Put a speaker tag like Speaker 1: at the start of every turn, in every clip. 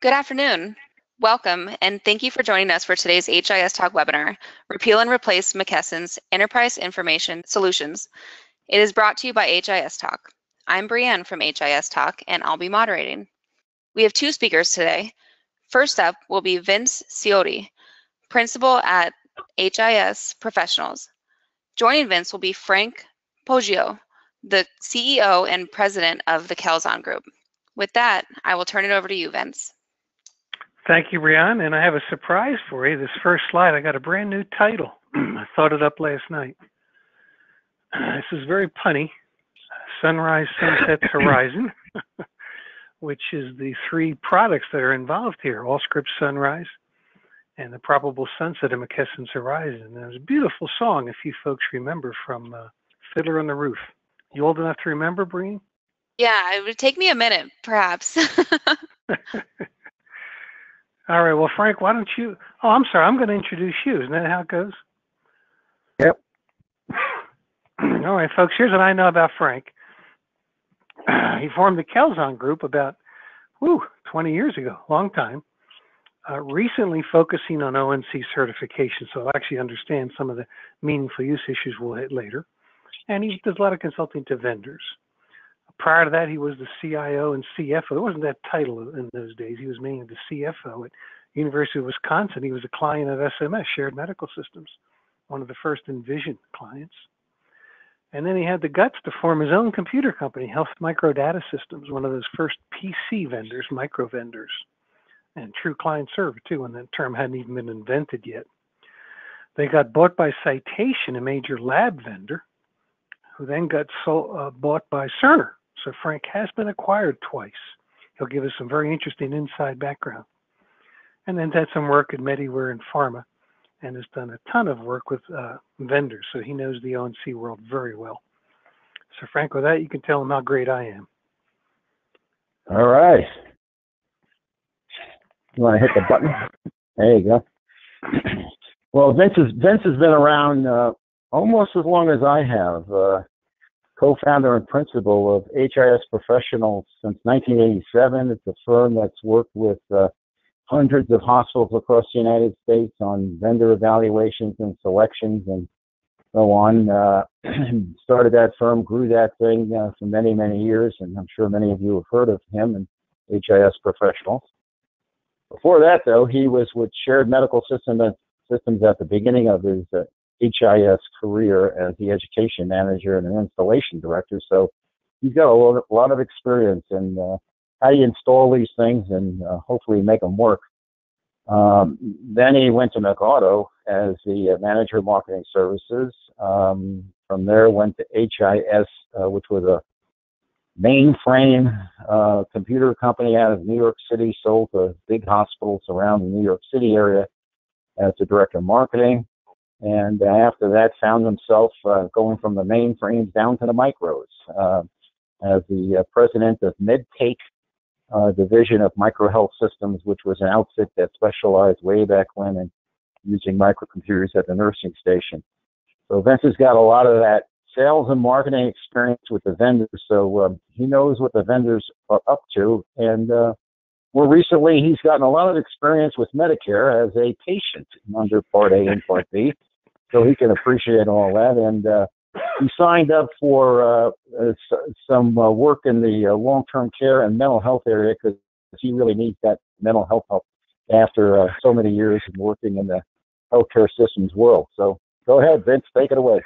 Speaker 1: Good afternoon. Welcome, and thank you for joining us for today's HIS Talk webinar, Repeal and Replace McKesson's Enterprise Information Solutions. It is brought to you by HIS Talk. I'm Brianne from HIS Talk, and I'll be moderating. We have two speakers today. First up will be Vince Ciotti, Principal at HIS Professionals. Joining Vince will be Frank Poggio, the CEO and President of the Kelzon Group. With that, I will turn it over to you, Vince.
Speaker 2: Thank you, Brianne, and I have a surprise for you. This first slide, I got a brand new title. I thought it up last night. This is very punny. Sunrise, Sunset, Horizon, which is the three products that are involved here, Allscripts Sunrise and the Probable Sunset of McKesson's Horizon. And there's a beautiful song, if you folks remember, from Fiddler on the Roof. You old enough to remember, Brianne?
Speaker 1: Yeah, it would take me a minute, perhaps.
Speaker 2: All right, well, Frank, why don't you... Oh, I'm sorry, I'm going to introduce you. Isn't that how it goes?
Speaker 3: Yep.
Speaker 2: All right, folks, here's what I know about Frank. He formed the Kelzon Group about 20 years ago, long time, recently focusing on ONC certification, so I'll actually understand some of the meaningful use issues we'll hit later. And he does a lot of consulting to vendors. Prior to that, he was the CIO and CFO. There wasn't that title in those days. He was mainly the CFO at University of Wisconsin. He was a client of SMS, Shared Medical Systems, one of the first Envision clients. And then he had the guts to form his own computer company, Health Micro Data Systems, one of those first PC vendors, micro vendors, and true client server, too, when that term hadn't even been invented yet. They got bought by Citation, a major lab vendor, who then got bought by Cerner. So Frank has been acquired twice. He'll give us some very interesting inside background. And then had some work at Mediware and Pharma and has done a ton of work with vendors. So he knows the ONC world very well. So Frank, with that, you can tell him how great I am.
Speaker 3: All right. You want to hit the button? There you go. Well, Vince has been around almost as long as I have. Co-founder and principal of HIS Professionals since 1987. It's a firm that's worked with hundreds of hospitals across the United States on vendor evaluations and selections and so on. Started that firm, grew that thing for many, many years, and I'm sure many of you have heard of him and HIS Professionals. Before that, though, he was with Shared Medical Systems at the beginning of his HIS career as the education manager and an installation director. So he's got a lot of experience in how you install these things and hopefully make them work. Then he went to McAuto as the manager of marketing services. From there, went to HIS, which was a mainframe computer company out of New York City, sold to big hospitals around the New York City area as the director of marketing. And after that, found himself going from the mainframes down to the micros as the president of MedTake division of Micro Health Systems, which was an outfit that specialized way back when in using microcomputers at the nursing station. So Vince has got a lot of that sales and marketing experience with the vendors, so he knows what the vendors are up to. And more recently, he's gotten a lot of experience with Medicare as a patient under Part A and Part B. So he can appreciate all that. And he signed up for some work in the long-term care and mental health area because he really needs that mental health help after so many years of working in the healthcare systems world. So go ahead, Vince, take it away.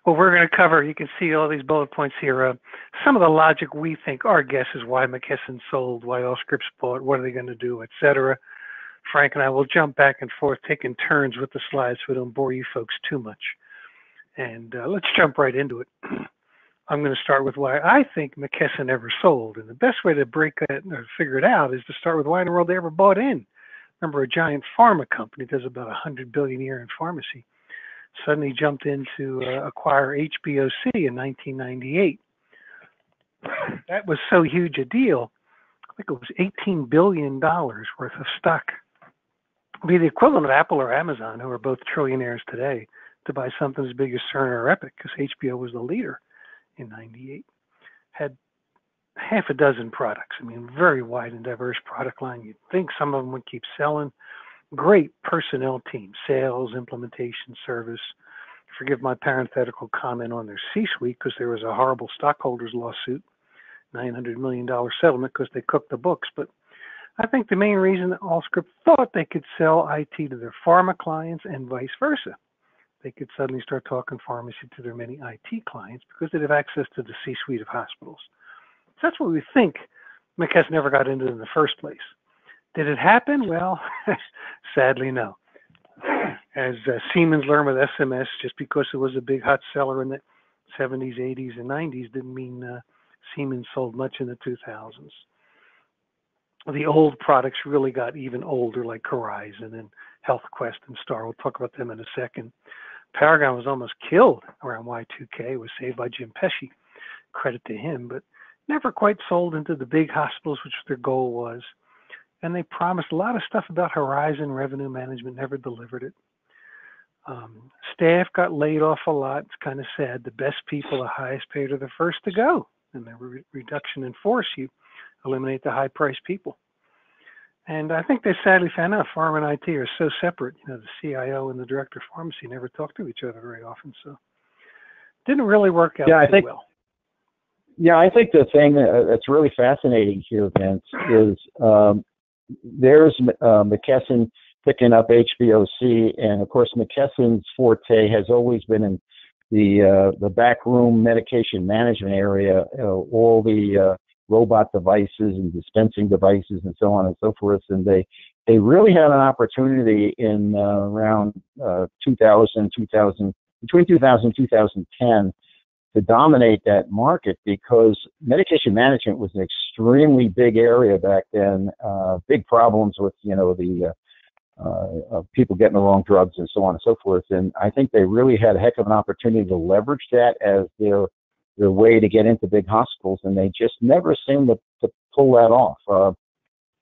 Speaker 2: Well, we're going to cover, you can see all these bullet points here, some of the logic we think, our guess is why McKesson sold, why Allscripts bought, what are they going to do, etc. Frank and I will jump back and forth, taking turns with the slides so we don't bore you folks too much. And let's jump right into it. I'm going to start with why I think McKesson ever sold. And the best way to break that or figure it out is to start with why in the world they ever bought in. Remember, a giant pharma company does about $100 billion a year in pharmacy. Suddenly jumped in to acquire HBOC in 1998. That was so huge a deal. I think it was $18 billion worth of stock. It'd be the equivalent of Apple or Amazon, who are both trillionaires today, to buy something as big as Cerner or Epic, because HBO was the leader in 98. Had half a dozen products. I mean, very wide and diverse product line. You'd think some of them would keep selling. Great personnel team, sales, implementation, service. Forgive my parenthetical comment on their C-suite because there was a horrible stockholders lawsuit, $900 million settlement because they cooked the books. But I think the main reason that Allscripts thought they could sell IT to their pharma clients and vice versa. They could suddenly start talking pharmacy to their many IT clients because they'd have access to the C-suite of hospitals. So that's what we think McKesson never got into in the first place. Did it happen? Well, sadly, no. As Siemens learned with SMS, just because it was a big hot seller in the 70s, 80s, and 90s didn't mean Siemens sold much in the 2000s. The old products really got even older, like Horizon and HealthQuest and Star. We'll talk about them in a second. Paragon was almost killed around Y2K. It was saved by Jim Pesci. Credit to him, but never quite sold into the big hospitals, which their goal was. And they promised a lot of stuff about Horizon revenue management, never delivered it. Staff got laid off a lot. It's kind of sad. The best people, the highest paid, are the first to go. And the reduction in force, you eliminate the high-priced people. And I think they sadly found out pharma and IT are so separate. You know, the CIO and the director of pharmacy never talk to each other very often. So didn't really work out too well.
Speaker 3: Yeah, I think the thing that's really fascinating here, Vince, is there's McKesson picking up HBOC, and of course McKesson's forte has always been in the backroom medication management area, all the robot devices and dispensing devices and so on and so forth. And they really had an opportunity in around 2000, between 2000 and 2010 to dominate that market, because medication management was an extremely big area back then. Big problems with, the people getting the wrong drugs and so on and so forth. And I think they really had a heck of an opportunity to leverage that as their way to get into big hospitals, and they just never seemed to pull that off.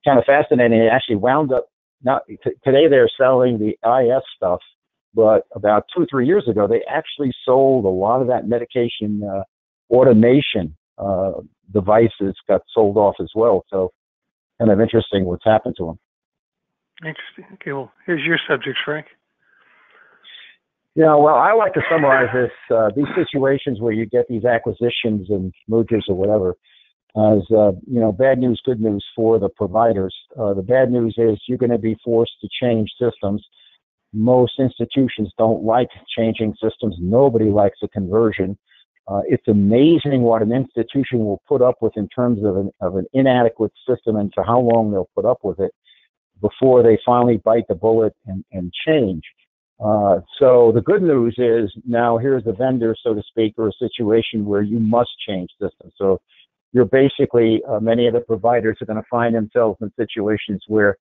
Speaker 3: Kind of fascinating. They actually wound up, today they're selling the EIS stuff, but about 2 or 3 years ago, they actually sold a lot of that medication automation devices got sold off as well. So kind of interesting what's happened to them.
Speaker 2: Interesting. Okay, well, here's your subject, Frank.
Speaker 3: Yeah, well, I like to summarize this, these situations where you get these acquisitions and mergers or whatever as, bad news, good news for the providers. The bad news is you're going to be forced to change systems. Most institutions don't like changing systems. Nobody likes a conversion. It's amazing what an institution will put up with in terms of an inadequate system and for how long they'll put up with it before they finally bite the bullet and change. So the good news is now here's a vendor, so to speak, or a situation where you must change systems. So you're basically, many of the providers are going to find themselves in situations where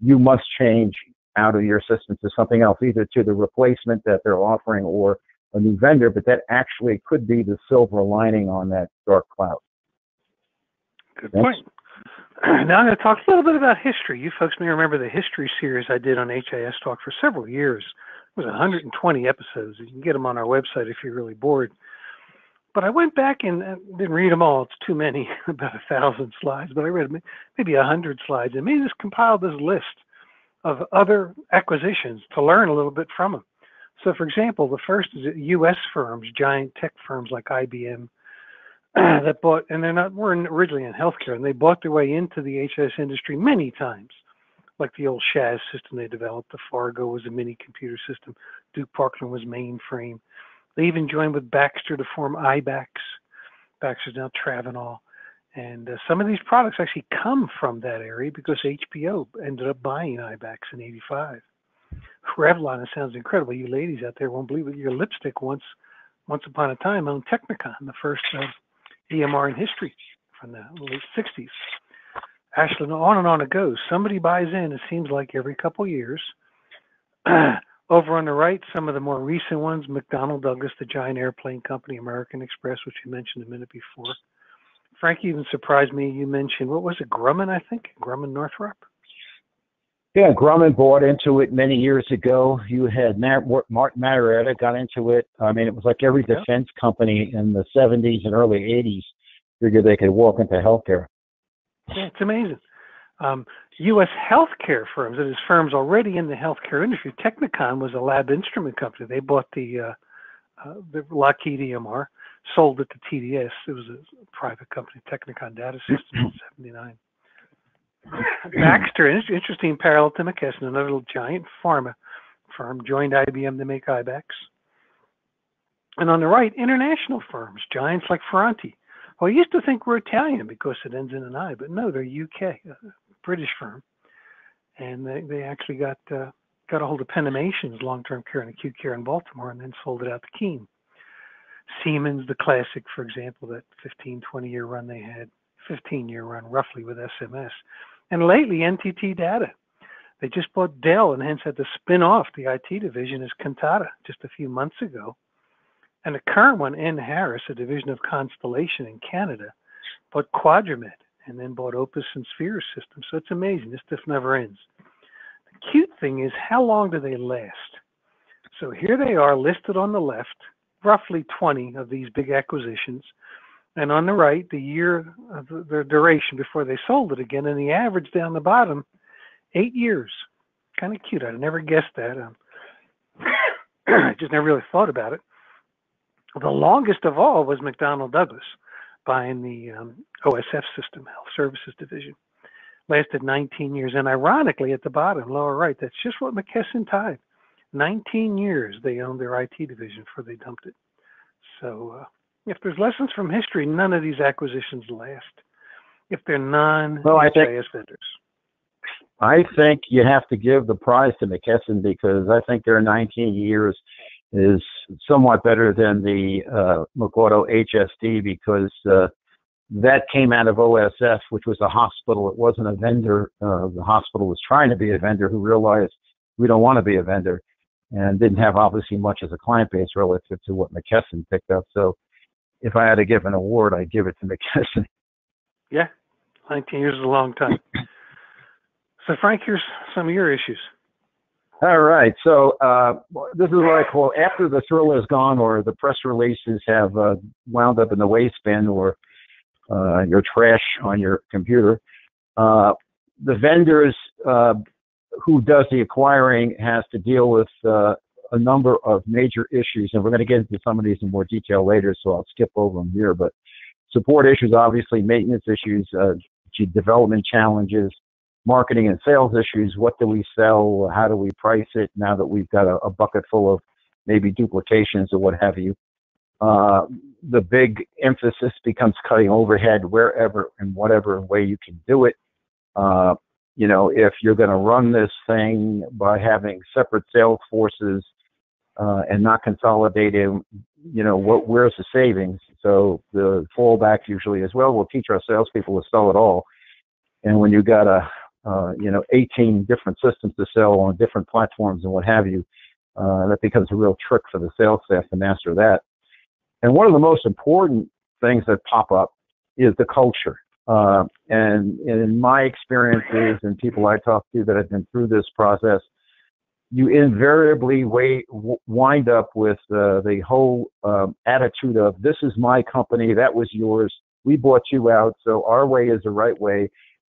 Speaker 3: you must change out of your system to something else, either to the replacement that they're offering or a new vendor, but that actually could be the silver lining on that dark cloud.
Speaker 2: Good point. Now I'm going to talk a little bit about history. You folks may remember the history series I did on HIS Talk for several years. It was 120 episodes. You can get them on our website if you're really bored. But I went back and didn't read them all. It's too many, about 1,000 slides. But I read maybe 100 slides and made compiled this list of other acquisitions to learn a little bit from them. So, for example, the first is U.S. firms, giant tech firms like IBM, that bought, and weren't originally in healthcare, and they bought their way into the HIS industry many times, like the old Shaz system they developed. The Fargo was a mini computer system. Duke Parkland was mainframe. They even joined with Baxter to form IBAX. Baxter's now Travenol. And some of these products actually come from that area because HBO ended up buying IBAX in '85. Revlon, it sounds incredible. You ladies out there won't believe it. Your lipstick once upon a time owned Technicon, the first EMR in history from the late 60s. Ashland, on and on it goes. Somebody buys in, it seems like every couple years. Over on the right, some of the more recent ones, McDonnell Douglas, the giant airplane company, American Express, which you mentioned a minute before. Frank even surprised me. You mentioned, what was it, Grumman, I think? Grumman Northrop?
Speaker 3: Yeah, Grumman bought into it many years ago. You had Martin Marietta got into it. I mean, it was like every defense company in the 70s and early 80s figured they could walk into healthcare.
Speaker 2: Yeah, it's amazing. U.S. healthcare firms, that is firms already in the healthcare industry. Technicon was a lab instrument company. They bought the Lockheed EMR, sold it to TDS. It was a private company, Technicon Data Systems in '79. Baxter, interesting parallel to McKesson, another little giant pharma firm, joined IBM to make IBEX. And on the right, international firms, giants like Ferranti. Well, I used to think we're Italian because it ends in an I, but no, they're UK, a British firm. And they actually got a hold of Penimation's long-term care and acute care in Baltimore and then sold it out to Keene. Siemens, the classic, for example, that 15, 20-year run they had, 15-year run roughly with SMS. And lately, NTT Data. They just bought Dell and hence had to spin off the IT division as Cantata just a few months ago. And the current one, N. Harris, a division of Constellation in Canada, bought Quadramed and then bought Opus and Sphere Systems. So it's amazing. This stuff never ends. The cute thing is, how long do they last? So here they are listed on the left, roughly 20 of these big acquisitions. And on the right, the year of their duration before they sold it again. And the average down the bottom, 8 years. Kind of cute. I'd never guessed that. I just never really thought about it. The longest of all was McDonnell Douglas buying the OSF System Health Services division. Lasted 19 years. And ironically, at the bottom, lower right, that's just what McKesson tied. 19 years they owned their IT division before they dumped it. So if there's lessons from history, none of these acquisitions last if they're non-HIS vendors.
Speaker 3: I think you have to give the prize to McKesson because I think their 19 years is somewhat better than the McAuto HSD because that came out of OSF, which was a hospital. It wasn't a vendor. The hospital was trying to be a vendor who realized we don't want to be a vendor and didn't have obviously much as a client base relative to what McKesson picked up. So if I had to give an award, I'd give it to McKesson.
Speaker 2: Yeah, 19 years is a long time. So Frank, here's some of your issues.
Speaker 3: All right. So this is what I call after the thrill is gone or the press releases have wound up in the waste bin or your trash on your computer. The vendors who does the acquiring has to deal with a number of major issues, and we're going to get into some of these in more detail later, so I'll skip over them here. But support issues, obviously, maintenance issues, development challenges, marketing and sales issues. What do we sell? How do we price it now that we've got a bucket full of maybe duplications or what have you? The big emphasis becomes cutting overhead wherever and whatever way you can do it. You know, if you're going to run this thing by having separate sales forces and not consolidating, you know, where's the savings? So the fallback usually is, well, we'll teach our salespeople to sell it all. And when you got 18 different systems to sell on different platforms and what have you, that becomes a real trick for the sales staff to master that. And one of the most important things that pop up is the culture. And in my experiences and people I talk to that have been through this process, you invariably wind up with the whole attitude of, this is my company, that was yours, we bought you out, so our way is the right way.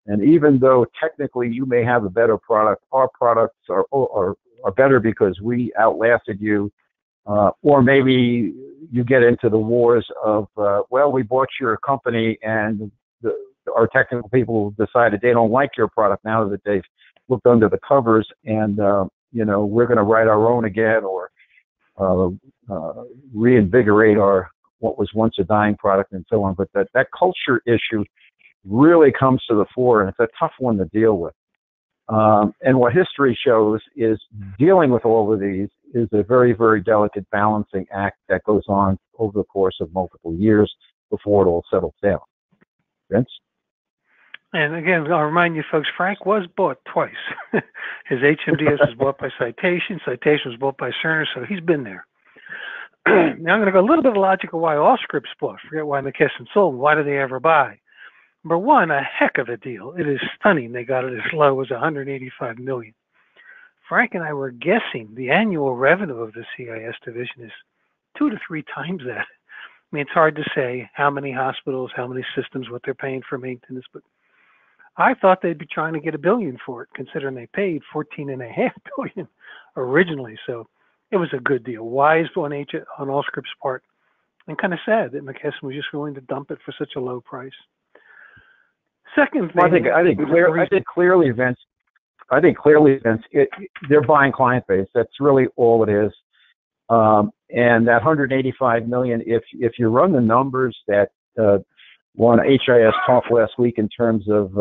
Speaker 3: And even though technically you may have a better product, our products are better because we outlasted you. Or maybe you get into the wars of, well, we bought your company and our technical people decided they don't like your product now that they've looked under the covers and, we're going to write our own again or reinvigorate what was once a dying product and so on. But that culture issue really comes to the fore, and it's a tough one to deal with. And what history shows is dealing with all of these is a very, very delicate balancing act that goes on over the course of multiple years before it all settles down. Vince?
Speaker 2: And again, I'll remind you folks, Frank was bought twice. His HMDS was bought by Citation. Citation was bought by Cerner, so he's been there. Now I'm going to go a little bit of logic of why Allscripts bought. Forget why McKesson sold. Why did they ever buy? Number one, a heck of a deal. It is stunning they got it as low as $185 million. Frank and I were guessing the annual revenue of the CIS division is 2 to 3 times that. I mean, it's hard to say how many hospitals, how many systems, what they're paying for maintenance, but I thought they'd be trying to get $1 billion for it, considering they paid $14.5 billion originally. So it was a good deal. Wise on Allscripts' part, and kind of sad that McKesson was just willing to dump it for such a low price. Second thing,
Speaker 3: well, I think clearly, Vince. They're buying client base. That's really all it is. And that 185 million. If you run the numbers that one HIS talked last week in terms of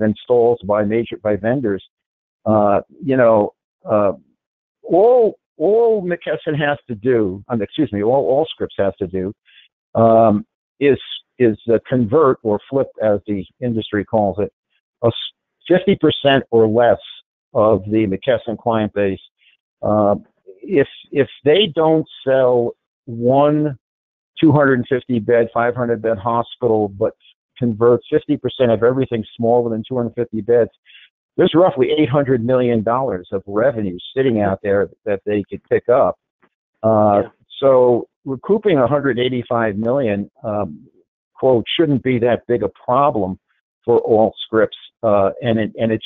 Speaker 3: installs by vendors, all McKesson has to do, all Allscripts has to do, is convert or flip, as the industry calls it, 50% or less of the McKesson client base. If they don't sell one 250-bed, 500-bed hospital, but convert 50% of everything smaller than 250 beds, there's roughly $800 million of revenue sitting out there that they could pick up. So recouping 185 million, quote, shouldn't be that big a problem for Allscripts, and it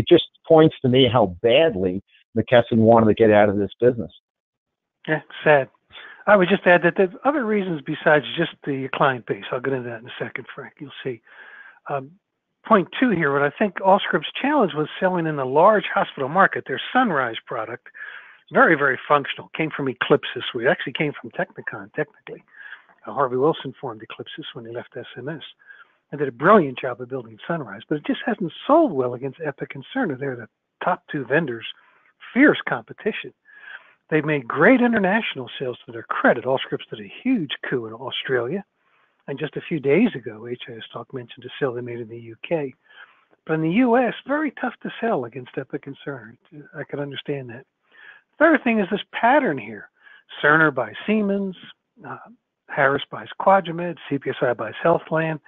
Speaker 3: just points to me how badly McKesson wanted to get out of this business.
Speaker 2: Yeah, sad. I would just add that there's other reasons besides just the client base. I'll get into that in a second, Frank. You'll see. Point two here, what I think Allscripts' challenge was selling in the large hospital market. Their Sunrise product, very, very functional, came from Eclipsys. It actually came from Technicon, technically. Harvey Wilson formed Eclipsys when he left SMS and did a brilliant job of building Sunrise, but it just hasn't sold well against Epic and Cerner. They're the top two vendors, fierce competition. They've made great international sales to their credit. Allscripts did a huge coup in Australia. And just a few days ago, HIS Talk mentioned a sale they made in the UK. But in the US, very tough to sell against Epic and Cerner. I could understand that. Third thing is this pattern here. Cerner buys Siemens, Harris buys Quadramed, CPSI buys Healthland.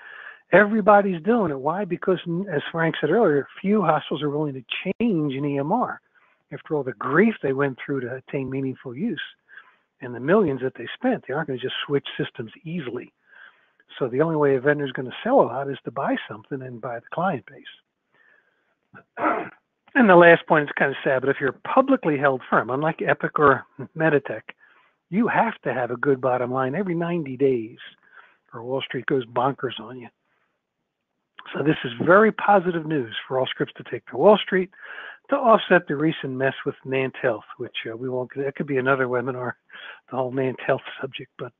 Speaker 2: Everybody's doing it. Why? Because, as Frank said earlier, few hospitals are willing to change an EMR. After all the grief they went through to attain meaningful use and the millions that they spent, they aren't going to just switch systems easily. So the only way a vendor is going to sell a lot is to buy something and buy the client base. And the last point is kind of sad, but if you're a publicly held firm, unlike Epic or Meditech, you have to have a good bottom line every 90 days or Wall Street goes bonkers on you. So this is very positive news for Allscripts to take to Wall Street to offset the recent mess with Nant Health, which we won't get. That could be another webinar, the whole Nant Health subject. But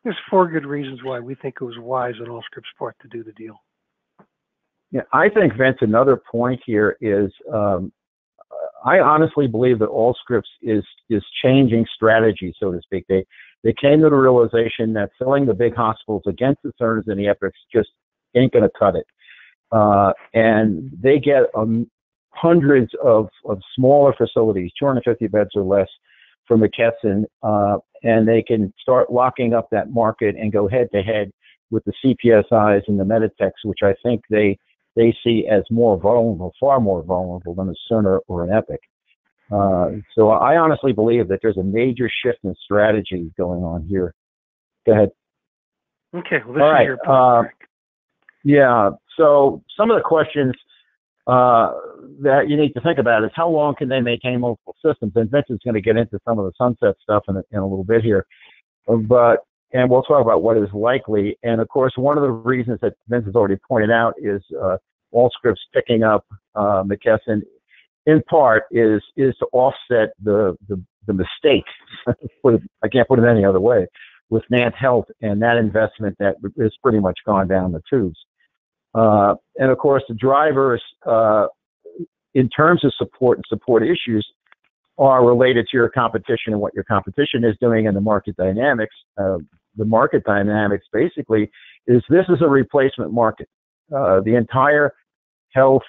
Speaker 2: there's 4 good reasons why we think it was wise on Allscripts' part to do the deal.
Speaker 3: Yeah, I think, Vince, another point here is I honestly believe that Allscripts is changing strategy, so to speak. They came to the realization that selling the big hospitals against the Cerners and the Epics just ain't going to cut it. And they get hundreds of smaller facilities, 250 beds or less, from McKesson, and they can start locking up that market and go head-to-head with the CPSIs and the Meditechs, which I think they see as more vulnerable, far more vulnerable than a Cerner or an Epic. So I honestly believe that there's a major shift in strategy going on here. Go ahead.
Speaker 2: Okay, well, this is your point, Frank.
Speaker 3: Yeah, so some of the questions that you need to think about is how long can they maintain multiple systems? And Vince is going to get into some of the sunset stuff in a little bit here. And we'll talk about what is likely. And, of course, one of the reasons that Vince has already pointed out is Allscripts picking up McKesson, in part, is to offset the mistake. I can't put it any other way, with Nant Health and that investment that is pretty much gone down the tubes. And of course, the drivers, in terms of support and support issues, are related to your competition and what your competition is doing and the market dynamics. The market dynamics basically is this is a replacement market. The entire health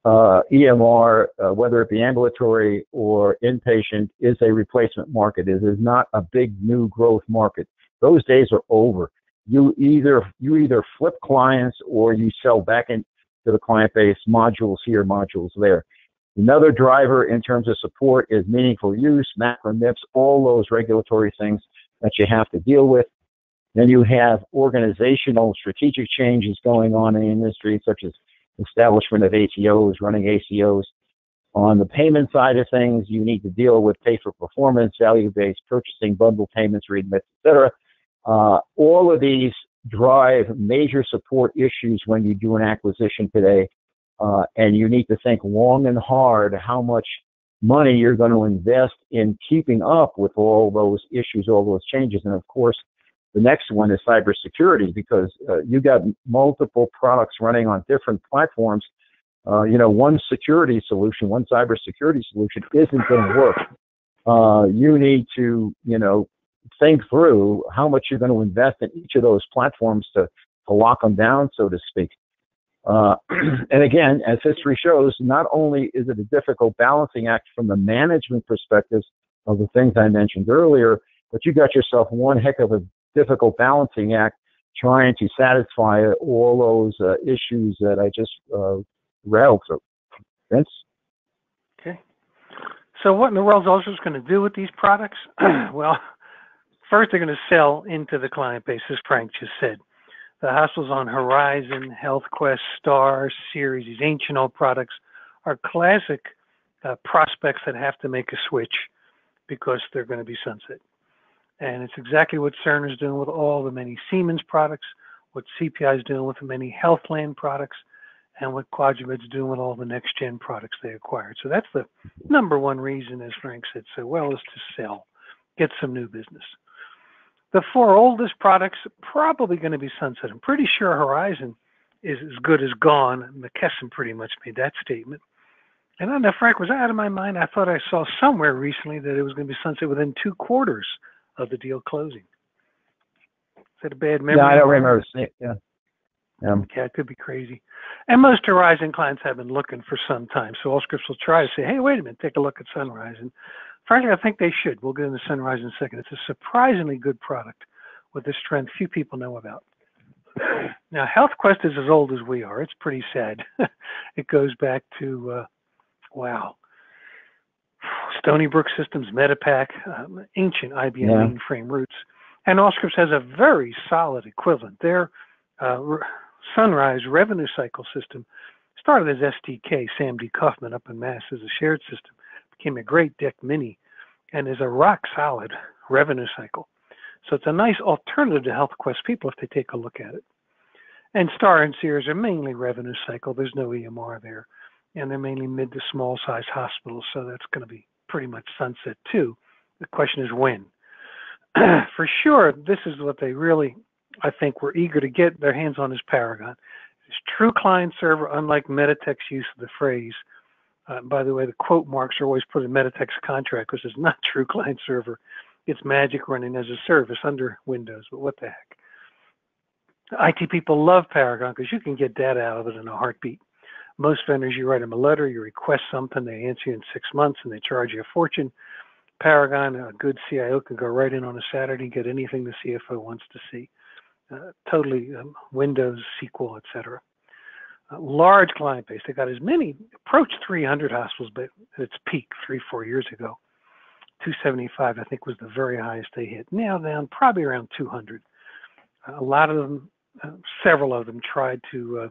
Speaker 3: EMR, whether it be ambulatory or inpatient, is a replacement market. It is not a big new growth market. Those days are over. You either flip clients or you sell back into the client base, modules here, modules there. Another driver in terms of support is meaningful use, macro MIPS, all those regulatory things that you have to deal with. Then you have organizational strategic changes going on in the industry, such as establishment of ATOs, running ACOs. On the payment side of things, you need to deal with pay for performance, value-based purchasing, bundle payments, remits, etc. All of these drive major support issues when you do an acquisition today, and you need to think long and hard how much money you're going to invest in keeping up with all those issues, all those changes. And of course, the next one is cybersecurity, because you got multiple products running on different platforms. One security solution, one cybersecurity solution isn't going to work. You need to, think through how much you're going to invest in each of those platforms to lock them down, so to speak. And again, as history shows, not only is it a difficult balancing act from the management perspectives of the things I mentioned earlier, but you got yourself one heck of a difficult balancing act trying to satisfy all those issues that I just rattled through. Vince?
Speaker 2: Okay. So what in the world is Allscripts going to do with these products? Well, first they're going to sell into the client base, as Frank just said. The hospitals on Horizon, HealthQuest, Star, Series, these ancient old products are classic prospects that have to make a switch because they're going to be sunset. And it's exactly what Cerner is doing with all the many Siemens products, what CPI is doing with the many Healthland products, and what Quadramet's doing with all the next-gen products they acquired. So that's the number one reason, as Frank said so well, is to sell, get some new business. The four oldest products probably going to be sunset. I'm pretty sure Horizon is as good as gone. McKesson pretty much made that statement. And I don't know, Frank, was that out of my mind? I thought I saw somewhere recently that it was going to be sunset within 2 quarters of the deal closing. Is that a bad memory?
Speaker 3: Yeah, I don't remember seeing it. Yeah.
Speaker 2: Yeah, it could be crazy. And most Horizon clients have been looking for some time. So Allscripts will try to say, hey, wait a minute, take a look at Sunrise. And frankly, I think they should. We'll get into Sunrise in a second. It's a surprisingly good product with a strength few people know about. Now, HealthQuest is as old as we are. It's pretty sad. It goes back to, Stony Brook Systems, Metapac, ancient IBM mainframe roots. And Allscripts has a very solid equivalent. Their Sunrise revenue cycle system started as SDK, Sam D. Kaufman up in Mass as a shared system, became a great DEC Mini, and is a rock solid revenue cycle. So it's a nice alternative to HealthQuest people if they take a look at it. And Star and Sears are mainly revenue cycle. There's no EMR there. And they're mainly mid to small size hospitals. So that's going to be pretty much sunset too. The question is when. For sure, this is what they really, I think, were eager to get their hands on, is Paragon. It's true client server, unlike Meditech's use of the phrase. By the way, the quote marks are always put in Meditech's contract because it's not true client server. It's magic running as a service under Windows, but what the heck. IT people love Paragon because you can get data out of it in a heartbeat. Most vendors, you write them a letter, you request something, they answer you in 6 months, and they charge you a fortune. Paragon, a good CIO can go right in on a Saturday and get anything the CFO wants to see. Totally Windows, SQL, etc. Large client base. They got as many, approached 300 hospitals, but at its peak 3-4 years ago. 275, I think, was the very highest they hit. Now down probably around 200. A lot of them, several of them tried to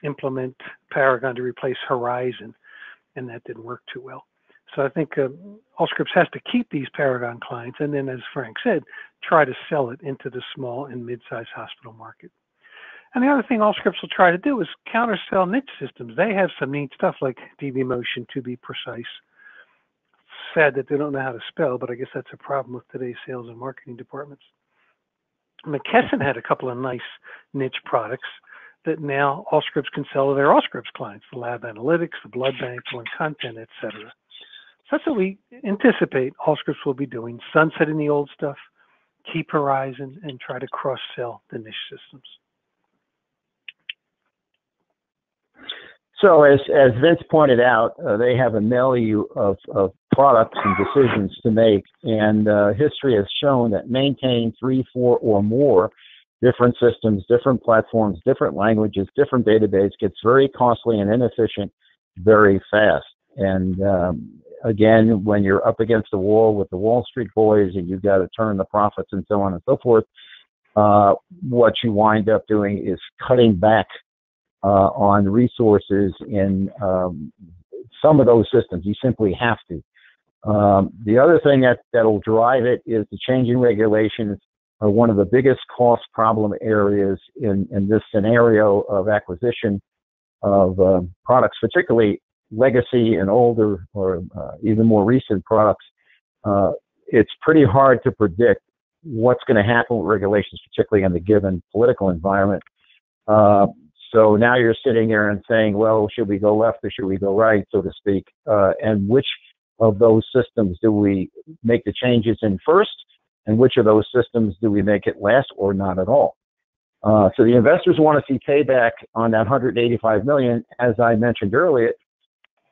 Speaker 2: implement Paragon to replace Horizon, and that didn't work too well. So I think Allscripts has to keep these Paragon clients, and then, as Frank said, try to sell it into the small and mid-sized hospital market. And the other thing Allscripts will try to do is counter-sell niche systems. They have some neat stuff like DB Motion, to be precise. Sad that they don't know how to spell, but I guess that's a problem with today's sales and marketing departments. McKesson had a couple of nice niche products that now Allscripts can sell to their Allscripts clients, the lab analytics, the blood bank, and content, etc. So that's what we anticipate Allscripts will be doing, sunsetting the old stuff, keep Horizon, and try to cross-sell the niche systems.
Speaker 3: So as Vince pointed out, they have a milieu of products and decisions to make, and history has shown that maintaining 3, 4, or more different systems, different platforms, different languages, different database gets very costly and inefficient very fast. And again, when you're up against the wall with the Wall Street boys and you've got to turn the profits and so on and so forth, what you wind up doing is cutting back on resources in some of those systems. You simply have to. The other thing that'll drive it is the changing regulations are one of the biggest cost problem areas in this scenario of acquisition of products, particularly legacy and older or even more recent products. It's pretty hard to predict what's going to happen with regulations, particularly in the given political environment. So now you're sitting there and saying, well, should we go left or should we go right, so to speak? And which of those systems do we make the changes in first? And which of those systems do we make it last or not at all? So the investors want to see payback on that $185 million. As I mentioned earlier,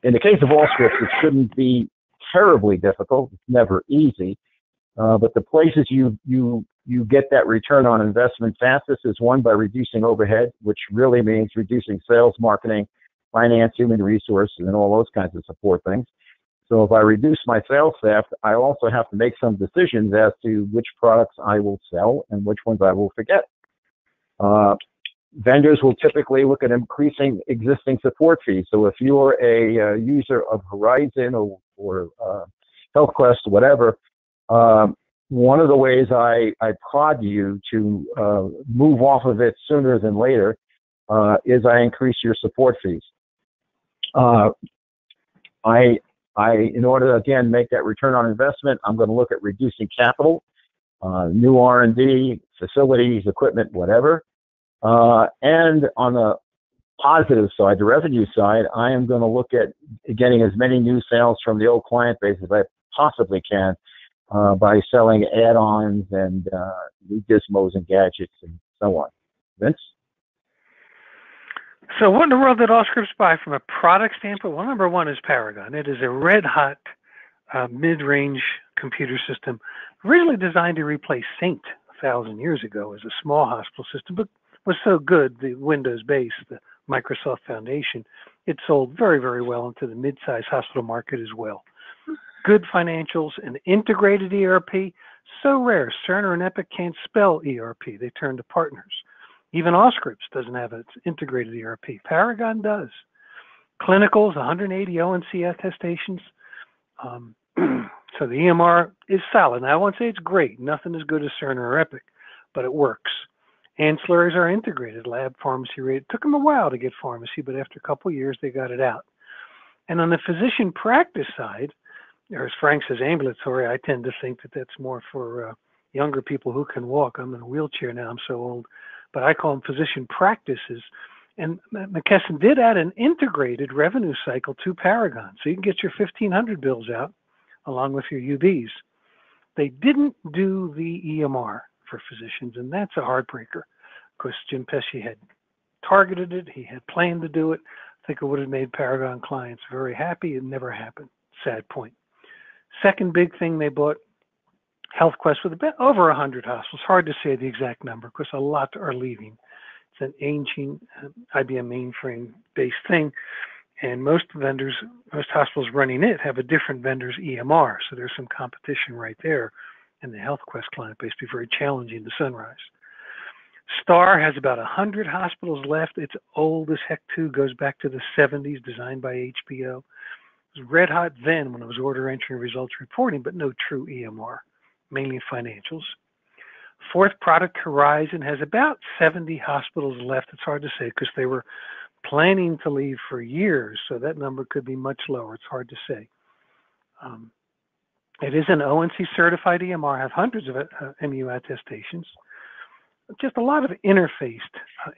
Speaker 3: in the case of Allscripts, it shouldn't be terribly difficult. It's never easy. But the places you get that return on investment fastest is one, by reducing overhead, which really means reducing sales, marketing, finance, human resources, and all those kinds of support things. So if I reduce my sales staff, I also have to make some decisions as to which products I will sell and which ones I will forget. Vendors will typically look at increasing existing support fees. So if you're a user of Horizon or HealthQuest, whatever, one of the ways I prod you to move off of it sooner than later is I increase your support fees. In order to, again, make that return on investment, I'm going to look at reducing capital, new R&D, facilities, equipment, whatever. And on the positive side, the revenue side, I am going to look at getting as many new sales from the old client base as I possibly can by selling add-ons and new gizmos and gadgets and so on. Vince?
Speaker 2: So what in the world did Allscripts buy from a product standpoint? Well, number one is Paragon. It is a red-hot mid-range computer system originally designed to replace Saint 1,000 years ago as a small hospital system, but was so good, the Windows base, the Microsoft Foundation, it sold very, very well into the mid-sized hospital market as well. Good financials, an integrated ERP, so rare. Cerner and Epic can't spell ERP. They turn to partners. Even Allscripts doesn't have its integrated ERP. Paragon does. Clinicals, 180 O&C attestations. So the EMR is solid. Now, I won't say it's great. Nothing as good as Cerner or Epic, but it works. Ancillaries are integrated. Lab, pharmacy rate. It took them a while to get pharmacy, but after a couple of years, they got it out. And on the physician practice side, or as Frank says, ambulatory, I tend to think that that's more for younger people who can walk. I'm in a wheelchair now. I'm so old. But I call them physician practices. And McKesson did add an integrated revenue cycle to Paragon. So you can get your 1,500 bills out along with your UBs. They didn't do the EMR for physicians, and that's a heartbreaker because Jim Pesci had targeted it. He had planned to do it. I think it would have made Paragon clients very happy. It never happened. Sad point. Second big thing they bought, HealthQuest, with a bit over 100 hospitals. Hard to say the exact number because a lot are leaving. It's an ancient IBM mainframe-based thing, and most vendors, most hospitals running it have a different vendor's EMR, so there's some competition right there. And the HealthQuest client base be very challenging to Sunrise. Star has about 100 hospitals left. It's old as heck too, goes back to the 70s, designed by HBO. It was red hot then when it was order entry and results reporting, but no true EMR, mainly financials. Fourth product, Horizon, has about 70 hospitals left. It's hard to say because they were planning to leave for years, so that number could be much lower. It's hard to say. It is an O&C certified EMR, have hundreds of MU attestations. Just a lot of interfaced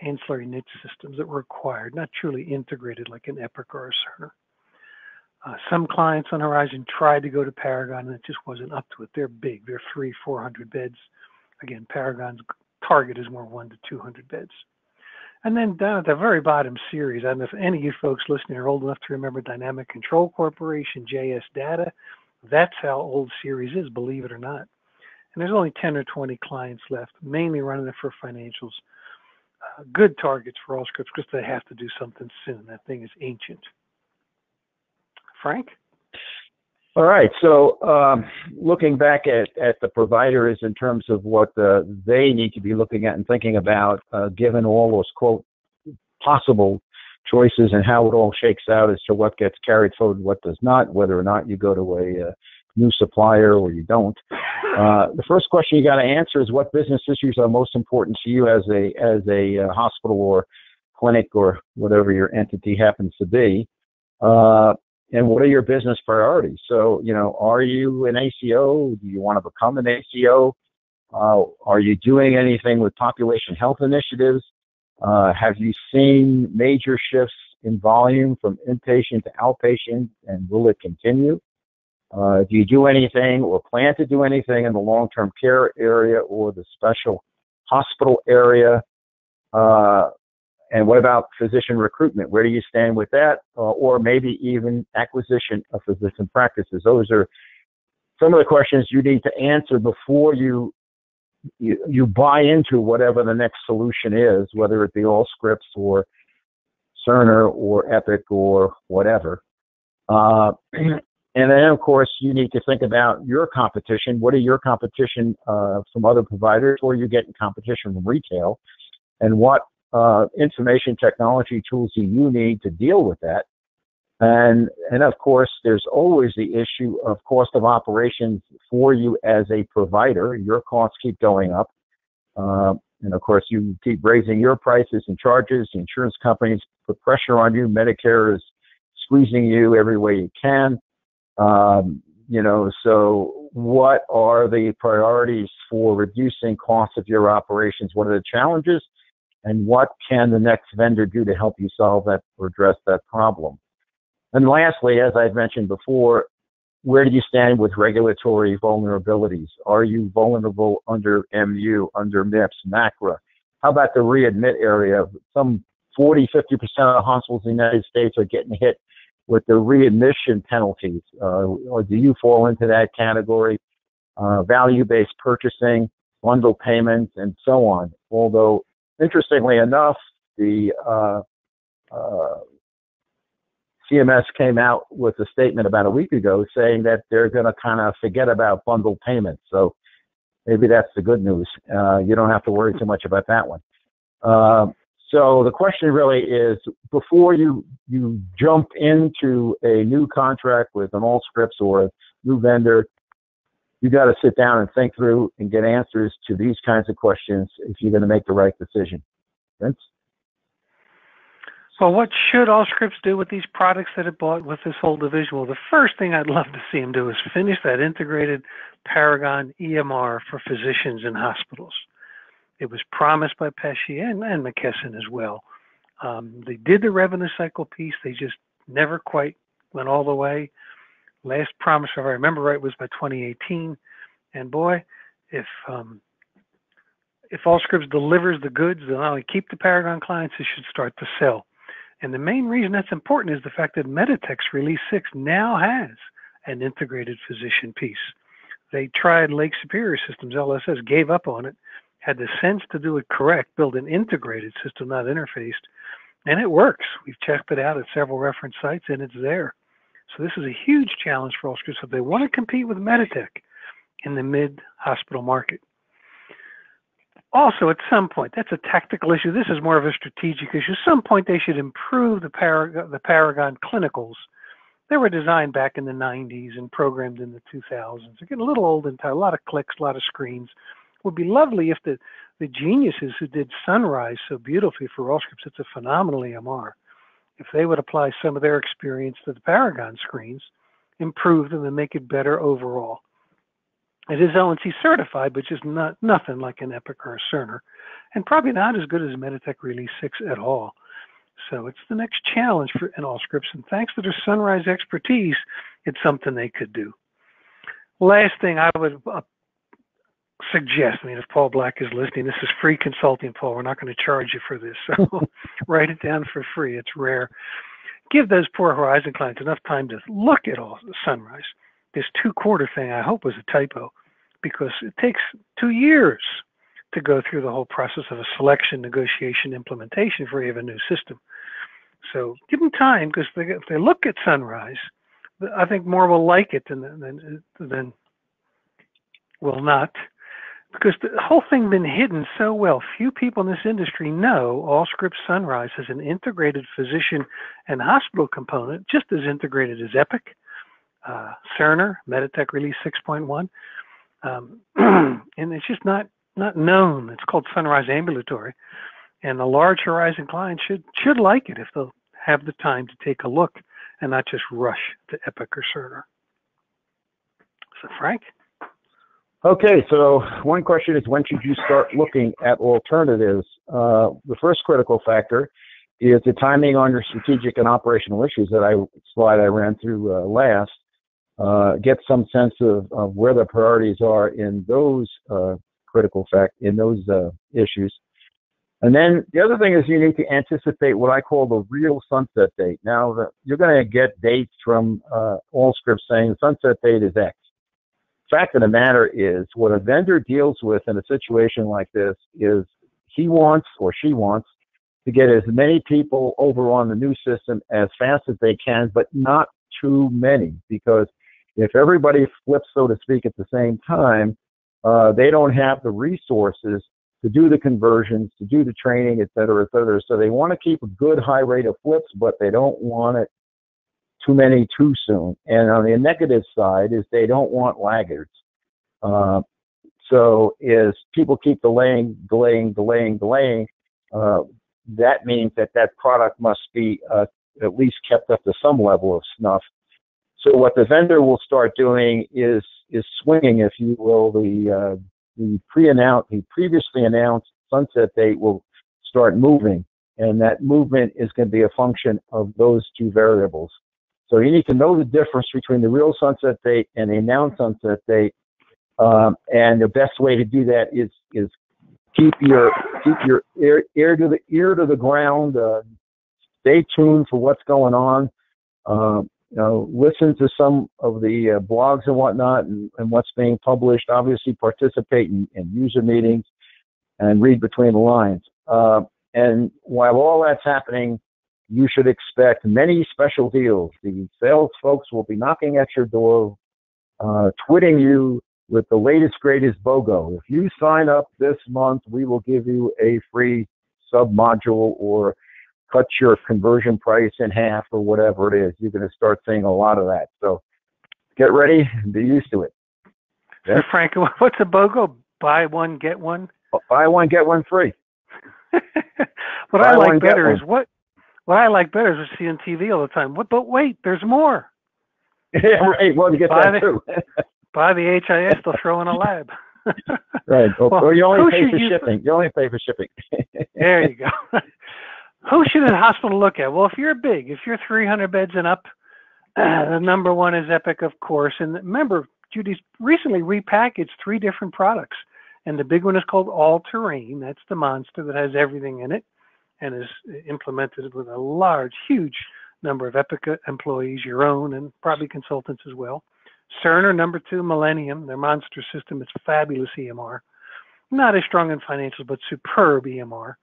Speaker 2: ancillary niche systems that were acquired, not truly integrated like an Epic or a Cerner. Some clients on Horizon tried to go to Paragon and it just wasn't up to it. They're big. They're 300-400 beds. Again, Paragon's target is more 100 to 200 beds. And then down at the very bottom, series. I don't know if any of you folks listening are old enough to remember Dynamic Control Corporation, JS Data. That's how old series is, believe it or not. And there's only 10 or 20 clients left, mainly running it for financials. Good targets for Allscripts because they have to do something soon. That thing is ancient. Frank?
Speaker 3: All right. So looking back at the providers in terms of what they need to be looking at and thinking about, given all those, quote, possible choices and how it all shakes out as to what gets carried forward, what does not, whether or not you go to a new supplier or you don't. The first question you got to answer is what business issues are most important to you as a hospital or clinic or whatever your entity happens to be. And what are your business priorities? So, are you an ACO? Do you want to become an ACO? Are you doing anything with population health initiatives? Have you seen major shifts in volume from inpatient to outpatient, and will it continue? Do you do anything or plan to do anything in the long-term care area or the special hospital area? And what about physician recruitment? Where do you stand with that? Or maybe even acquisition of physician practices? Those are some of the questions you need to answer before you buy into whatever the next solution is, whether it be Allscripts or Cerner or Epic or whatever. And then, of course, you need to think about your competition. What are your competition from other providers, or you get competition from retail? And what information technology tools do you need to deal with that? And of course, there's always the issue of cost of operations for you as a provider. Your costs keep going up. And of course, you keep raising your prices and charges. The insurance companies put pressure on you. Medicare is squeezing you every way you can. So what are the priorities for reducing costs of your operations? What are the challenges? And what can the next vendor do to help you solve that or address that problem? And lastly, as I've mentioned before, where do you stand with regulatory vulnerabilities? Are you vulnerable under MU, under MIPS, MACRA? How about the readmit area? Some 40, 50% of the hospitals in the United States are getting hit with the readmission penalties. Or do you fall into that category? Value-based purchasing, bundle payments, and so on. Although, interestingly enough, the CMS came out with a statement about a week ago saying that they're going to kind of forget about bundle payments. So maybe that's the good news. You don't have to worry too much about that one. So the question really is, before you jump into a new contract with an Allscripts or a new vendor, you got to sit down and think through and get answers to these kinds of questions if you're going to make the right decision. Vince?
Speaker 2: Well, what should Allscripts do with these products that it bought with this whole division? Well, the first thing I'd love to see them do is finish that integrated Paragon EMR for physicians and hospitals. It was promised by Pesci and McKesson as well. They did the revenue cycle piece. They just never quite went all the way. Last promise, if I remember right, was by 2018. And boy, if Allscripts delivers the goods, they'll not only keep the Paragon clients, they should start to sell. And the main reason that's important is the fact that Meditech's Release 6 now has an integrated physician piece. They tried Lake Superior Systems, LSS, gave up on it, had the sense to do it correct, build an integrated system, not interfaced, and it works. We've checked it out at several reference sites, and it's there. So this is a huge challenge for Allscripts if they want to compete with Meditech in the mid-hospital market. Also, at some point, that's a tactical issue. This is more of a strategic issue. At some point, they should improve the Paragon clinicals. They were designed back in the 90s and programmed in the 2000s. They're getting a little old and tired, a lot of clicks, a lot of screens. It would be lovely if the geniuses who did Sunrise so beautifully for Allscripts, it's a phenomenal EMR, if they would apply some of their experience to the Paragon screens, improve them and make it better overall. It is ONC certified, but just nothing like an Epic or a Cerner, and probably not as good as Meditech Release 6 at all. So it's the next challenge for Allscripts, and thanks to their Sunrise expertise, it's something they could do. Last thing I would suggest, if Paul Black is listening, this is free consulting, Paul. We're not going to charge you for this, so write it down for free. It's rare. Give those poor Horizon clients enough time to look at all the Sunrise. This 2-quarter thing, I hope, was a typo, because it takes 2 years to go through the whole process of a selection, negotiation, implementation for you have a new system. So give them time, because if they look at Sunrise, I think more will like it than will not, because the whole thing been hidden so well. Few people in this industry know Allscripts Sunrise has an integrated physician and hospital component, just as integrated as Epic, Cerner, Meditech Release 6.1, and it's just not known. It's called Sunrise Ambulatory, and the large horizon clients should like it if they'll have the time to take a look and not just rush to Epic or Cerner. So, Frank?
Speaker 3: Okay, so one question is, when should you start looking at alternatives? The first critical factor is the timing on your strategic and operational issues that slide I ran through last. Get some sense of where the priorities are in those issues. And then the other thing is you need to anticipate what I call the real sunset date. Now, you're going to get dates from Allscripts saying the sunset date is X. Fact of the matter is, what a vendor deals with in a situation like this is he wants or she wants to get as many people over on the new system as fast as they can, but not too many, because if everybody flips, so to speak, at the same time, they don't have the resources to do the conversions, to do the training, et cetera, et cetera. So they want to keep a good high rate of flips, but they don't want it too many too soon. And on the negative side is they don't want laggards. So as people keep delaying, that means that product must be at least kept up to some level of snuff. So what the vendor will start doing is swinging, if you will, the previously announced sunset date will start moving, and that movement is going to be a function of those two variables. So you need to know the difference between the real sunset date and the announced sunset date, and the best way to do that is keep your ear to the ground. Stay tuned for what's going on. Listen to some of the blogs and whatnot and what's being published. Obviously, participate in user meetings and read between the lines. And while all that's happening, you should expect many special deals. The sales folks will be knocking at your door, twitting you with the latest, greatest BOGO. If you sign up this month, we will give you a free sub-module or cut your conversion price in half or whatever it is. You're going to start seeing a lot of that. So get ready and be used to it.
Speaker 2: Yeah? So Frank, what's a BOGO? Buy one, get one?
Speaker 3: Buy one, get one free.
Speaker 2: What I like better is what I like better is seeing TV all the time. But wait, there's more.
Speaker 3: Yeah, right. Well, you get that too.
Speaker 2: Buy the HIS, they'll throw in a lab.
Speaker 3: Right. Well, you only pay for shipping. You only pay for shipping.
Speaker 2: There you go. Who should a hospital look at? Well, if you're 300 beds and up, the number one is Epic, of course. And remember, Judy's recently repackaged 3 different products. And the big one is called All Terrain. That's the monster that has everything in it and is implemented with a huge number of Epic employees, your own, and probably consultants as well. Cerner, number 2, Millennium, their monster system. It's fabulous EMR. Not as strong in financials, but superb EMR.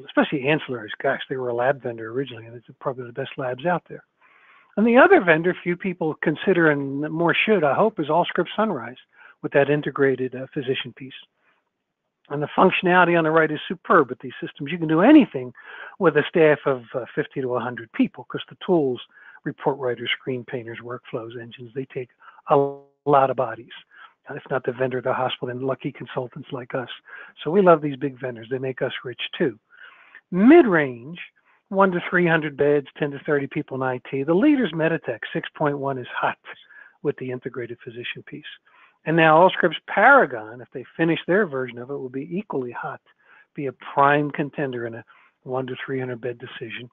Speaker 2: Especially ancillaries. Gosh, they were a lab vendor originally, and it's probably the best labs out there. And the other vendor few people consider, and more should, I hope, is Allscripts Sunrise with that integrated physician piece. And the functionality on the right is superb with these systems. You can do anything with a staff of 50 to 100 people, because the tools, report writers, screen painters, workflows, engines, they take a lot of bodies. If not the vendor, the hospital, and lucky consultants like us. So we love these big vendors. They make us rich too. Mid-range, 1 to 300 beds, 10 to 30 people in IT. The leader's Meditech, 6.1 is hot with the integrated physician piece. And now Allscripts Paragon, if they finish their version of it, will be equally hot, be a prime contender in a 1 to 300 bed decision.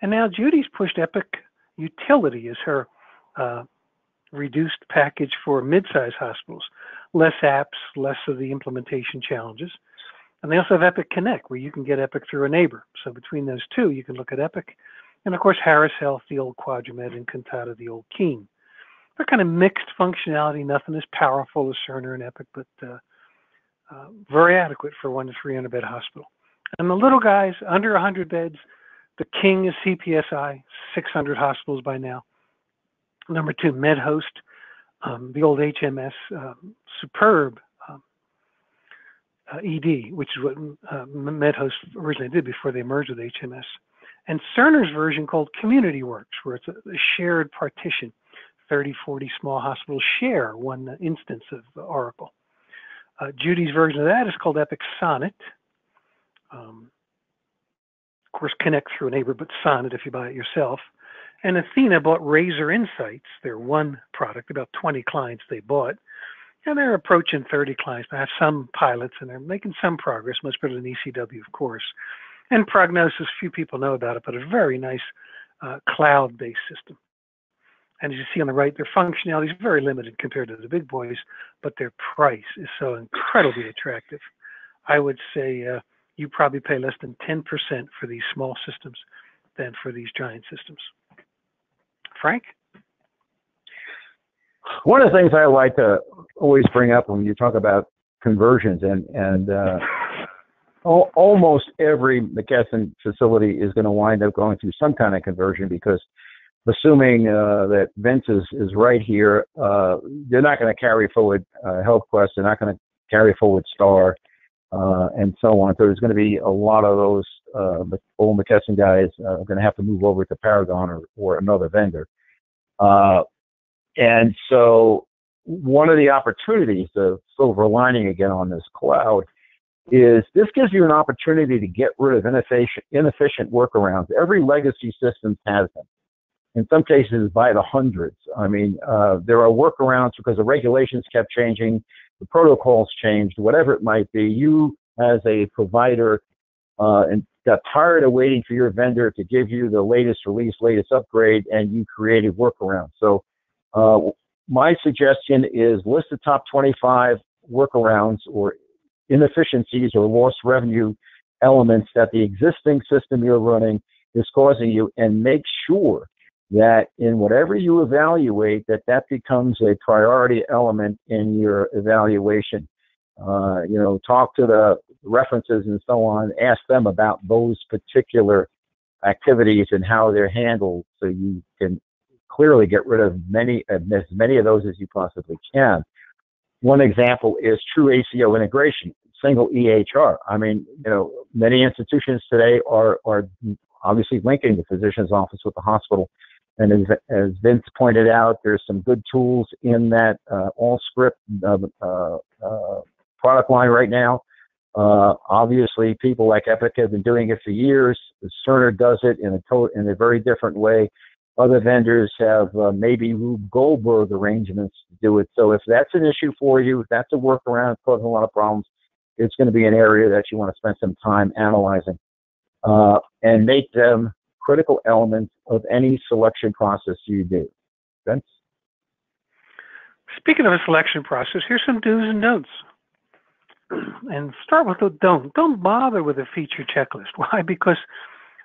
Speaker 2: And now Judy's pushed Epic Utility as her reduced package for mid-sized hospitals. Less apps, less of the implementation challenges. And they also have Epic Connect, where you can get Epic through a neighbor. So between those two, you can look at Epic. And of course, Harris Health, the old Quadramed, and Cantata, the old Keen. They're kind of mixed functionality, nothing as powerful as Cerner and Epic, but very adequate for 1 to 300 bed hospital. And the little guys, under 100 beds, the king is CPSI, 600 hospitals by now. Number 2, MedHost, the old HMS, superb ED, which is what MedHost originally did before they merged with HMS. And Cerner's version called CommunityWorks, where it's a shared partition. 30, 40 small hospitals share one instance of Oracle. Judy's version of that is called Epic Sonnet. Of course, Connect through a neighbor, but Sonnet if you buy it yourself. And Athena bought Razor Insights, their one product, about 20 clients they bought. And they're approaching 30 clients. They have some pilots, and they're making some progress, much better than ECW, of course. And Prognosis, few people know about it, but a very nice cloud-based system. And as you see on the right, their functionality is very limited compared to the big boys, but their price is so incredibly attractive. I would say you probably pay less than 10% for these small systems than for these giant systems. Frank?
Speaker 3: One of the things I like to always bring up when you talk about conversions, and almost every McKesson facility is going to wind up going through some kind of conversion, because assuming that Vince is right here, they're not going to carry forward HealthQuest, they're not going to carry forward Star, and so on. So there's going to be a lot of those old McKesson guys are going to have to move over to Paragon or another vendor. And so one of the opportunities, the silver lining again on this cloud, is this gives you an opportunity to get rid of inefficient workarounds. Every legacy system has them. In some cases, by the hundreds. I mean, there are workarounds because the regulations kept changing, the protocols changed, whatever it might be. You, as a provider, and got tired of waiting for your vendor to give you the latest release, latest upgrade, and you created workarounds. So my suggestion is list the top 25 workarounds or inefficiencies or lost revenue elements that the existing system you're running is causing you, and make sure that in whatever you evaluate, that becomes a priority element in your evaluation. Talk to the references and so on, ask them about those particular activities and how they're handled, so you can clearly get rid of as many of those as you possibly can. One example is true ACO integration, single EHR. I mean, many institutions today are obviously linking the physician's office with the hospital. And as Vince pointed out, there's some good tools in that Allscripts product line right now. Obviously, people like Epic have been doing it for years. Cerner does it in a very different way. Other vendors have maybe Rube Goldberg arrangements to do it. So if that's an issue for you, if that's a workaround, causing a lot of problems, it's going to be an area that you want to spend some time analyzing and make them critical elements of any selection process you do. Vince?
Speaker 2: Speaking of a selection process, here's some do's and don'ts. And start with the don't. Don't bother with a feature checklist. Why? Because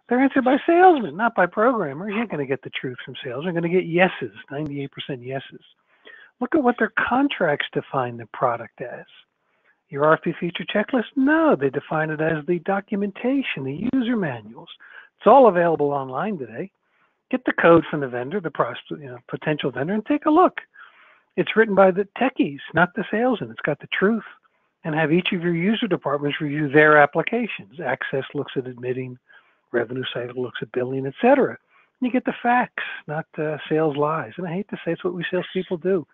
Speaker 2: they're answered by salesmen, not by programmers. You're not going to get the truth from sales. You're going to get yeses, 98% yeses. Look at what their contracts define the product as. Your RFP feature checklist? No, they define it as the documentation, the user manuals. It's all available online today. Get the code from the vendor, the potential vendor, and take a look. It's written by the techies, not the salesmen. It's got the truth. And have each of your user departments review their applications. Access looks at admitting, revenue cycle looks at billing, etc. You get the facts, not sales lies. And I hate to say it's what we salespeople do.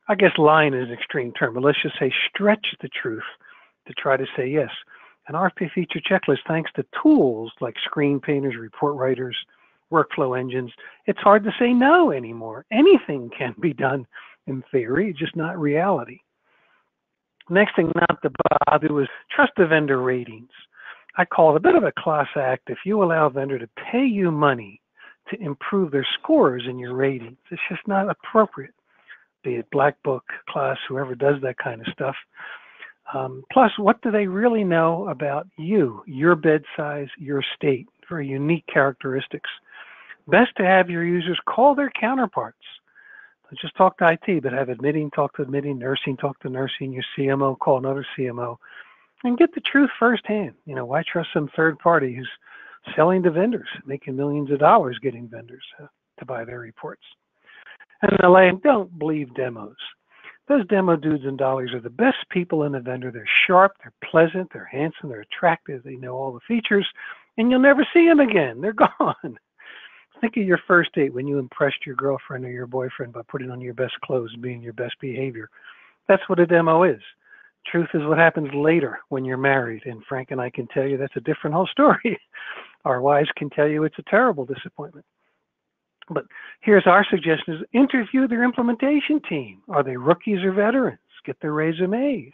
Speaker 2: I guess lying is an extreme term, but let's just say stretch the truth to try to say yes. An RFP feature checklist, thanks to tools like screen painters, report writers, workflow engines, it's hard to say no anymore. Anything can be done in theory, just not reality. Next thing not to bother with, trust the vendor ratings. I call it a bit of a class act if you allow a vendor to pay you money to improve their scores in your ratings. It's just not appropriate, be it Black Book, class, whoever does that kind of stuff. Plus, what do they really know about you, your bed size, your state? Very unique characteristics. Best to have your users call their counterparts. Don't just talk to IT, but have admitting talk to admitting, nursing talk to nursing, your CMO call another CMO, and get the truth firsthand. Why trust some third party who's selling to vendors, making millions of dollars getting vendors to buy their reports? And the last, don't believe demos. Those demo dudes and dollies are the best people in the vendor. They're sharp, they're pleasant, they're handsome, they're attractive, they know all the features, and you'll never see them again. They're gone. Think of your first date when you impressed your girlfriend or your boyfriend by putting on your best clothes and being your best behavior. That's what a demo is. Truth is what happens later when you're married, and Frank and I can tell you that's a different whole story. Our wives can tell you it's a terrible disappointment. But here's our suggestion: is interview their implementation team. Are they rookies or veterans? Get their resumes.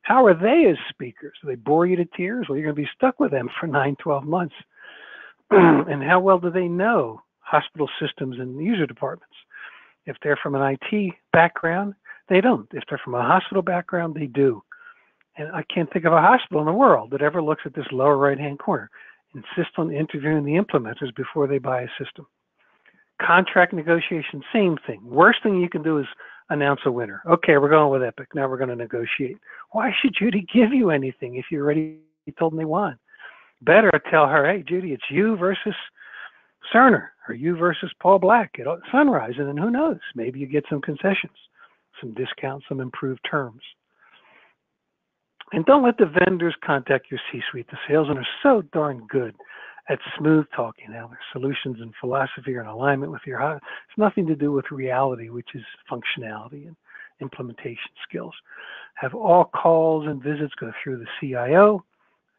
Speaker 2: How are they as speakers? Do they bore you to tears? Well, you're going to be stuck with them for 9, 12 months. And how well do they know hospital systems and user departments? If they're from an IT background, they don't. If they're from a hospital background, they do. And I can't think of a hospital in the world that ever looks at this lower right-hand corner. Insist on interviewing the implementers before they buy a system. Contract negotiation, same thing. Worst thing you can do is announce a winner. Okay, we're going with Epic. Now we're going to negotiate. Why should Judy give you anything if you already told them they won? Better tell her, hey, Judy, it's you versus Cerner or you versus Paul Black at Sunrise. And then who knows? Maybe you get some concessions, some discounts, some improved terms. And don't let the vendors contact your C-suite. The salesmen are so darn good at smooth talking. Now their solutions and philosophy are in alignment with your it's nothing to do with reality, which is functionality and implementation skills. Have all calls and visits go through the CIO,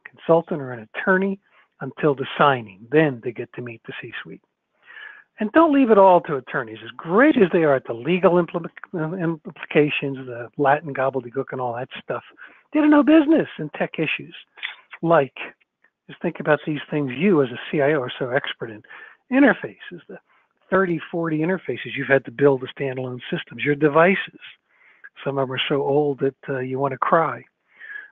Speaker 2: consultant, or an attorney until the signing. Then they get to meet the C-suite. And don't leave it all to attorneys. As great as they are at the legal implications, the Latin gobbledygook and all that stuff, they don't know business and tech issues. Like, just think about these things you as a CIO are so expert in. Interfaces, the 30, 40 interfaces you've had to build the standalone systems. Your devices, some of them are so old that you want to cry.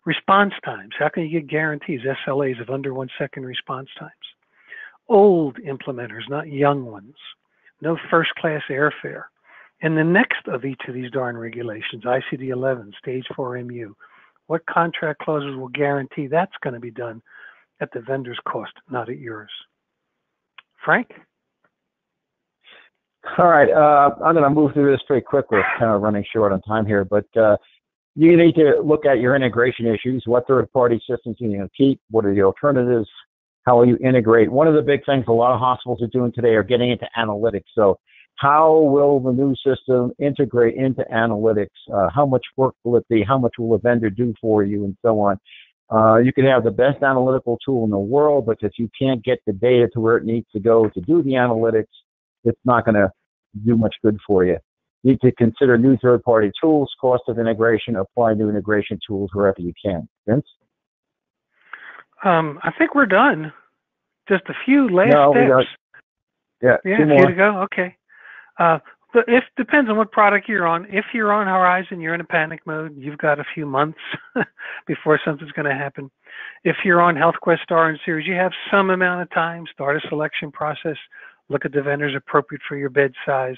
Speaker 2: Response times, how can you get guarantees, SLAs of under 1 second response times? Old implementers, not young ones. No first-class airfare. And the next of each of these darn regulations, ICD-11, Stage 4 MU, what contract clauses will guarantee that's going to be done at the vendor's cost, not at yours? Frank?
Speaker 3: All right, I'm going to move through this pretty quickly. We're kind of running short on time here, but you need to look at your integration issues. What third-party systems are you going to keep? What are the alternatives? How will you integrate? One of the big things a lot of hospitals are doing today are getting into analytics. So how will the new system integrate into analytics? How much work will it be? How much will a vendor do for you, and so on? You can have the best analytical tool in the world, but if you can't get the data to where it needs to go to do the analytics, it's not going to do much good for you. You need to consider new third-party tools, cost of integration, apply new integration tools wherever you can. Vince?
Speaker 2: I think we're done. Just a few last steps.
Speaker 3: Yeah,
Speaker 2: a few to go. Okay. It depends on what product you're on. If you're on Horizon, you're in a panic mode. You've got a few months before something's going to happen. If you're on HealthQuest Star and Series, you have some amount of time. Start a selection process. Look at the vendors appropriate for your bed size.